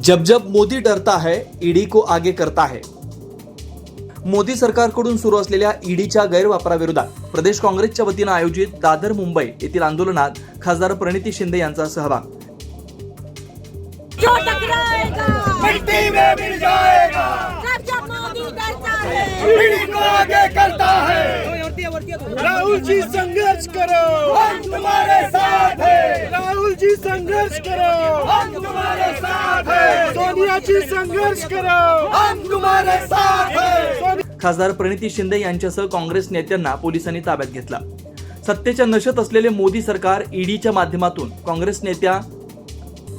जब जब मोदी डरता है ईडी को आगे करता है। मोदी सरकारकडून सुरू असलेल्या ईडीच्या गैरवापराविरोधात प्रदेश काँग्रेसच्या वतीनं आयोजित दादर मुंबई येथील आंदोलनात खासदार प्रणिती शिंदे यांचा सहभाग। जो टकराएगा मिट्टी में मिल जाएगा, जब मोदी डरता है ईडी को आगे करता है। राहुल जी संघर्ष करो, हम तुम्हारे साथ हैं। राहुल जी संघर्ष करो, हम तुम्हारे साथ हैं। सोनिया जी संघर्ष करो, हम तुम्हारे साथ हैं। खासदार प्रणिती शिंदे यांच्यासह काँग्रेस नेत्यांना पोलिसांनी ताब्यात घेतला। सत्तेच्या नशेत असलेले मोदी सरकार ईडीच्या माध्यमातून काँग्रेस नेत्या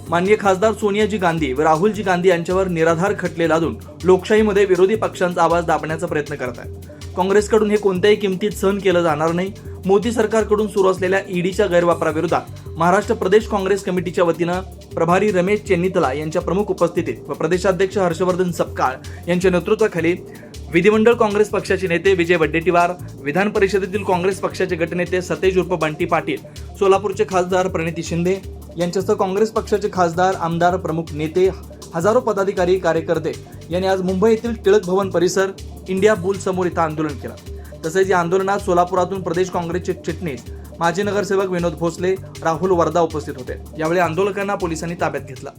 माननीय खासदार सोनियाजी गांधी व राहुलजी गांधी यांच्यावर निराधार खटले लादून लोकशाहीमध्ये विरोधी पक्षांचा आवाज दाबण्याचा प्रयत्न करत आहे। काँग्रेसकडून हे कोणत्याही किमतीत सहन केलं जाणार नाही। मोदी सरकारकडून सुरू असलेल्या ईडीच्या गैरवापराविरोधात महाराष्ट्र प्रदेश काँग्रेस कमिटीच्या वतीनं प्रभारी रमेश चेन्नीतला यांच्या प्रमुख उपस्थितीत व प्रदेशाध्यक्ष हर्षवर्धन सपकाळ यांच्या नेतृत्वाखाली विधिमंडळ काँग्रेस पक्षाचे नेते विजय वडेट्टीवार, विधान परिषदेतील काँग्रेस पक्षाचे गटनेते सतेज उर्फ बंटी पाटील, सोलापूरचे खासदार प्रणिती शिंदे यांच्यासह काँग्रेस पक्षाचे खासदार, आमदार, प्रमुख नेते, हजारो पदाधिकारी, कार्यकर्ते यांनी आज मुंबई येथील टिळक भवन परिसर इंडिया बुल समोर इथं आंदोलन केलं। तसेच या आंदोलनात सोलापुरातून प्रदेश काँग्रेसचे चिटणीस माजी नगरसेवक विनोद भोसले, राहुल वर्धा उपस्थित होते। यावेळी आंदोलकांना पोलिसांनी ताब्यात घेतलं।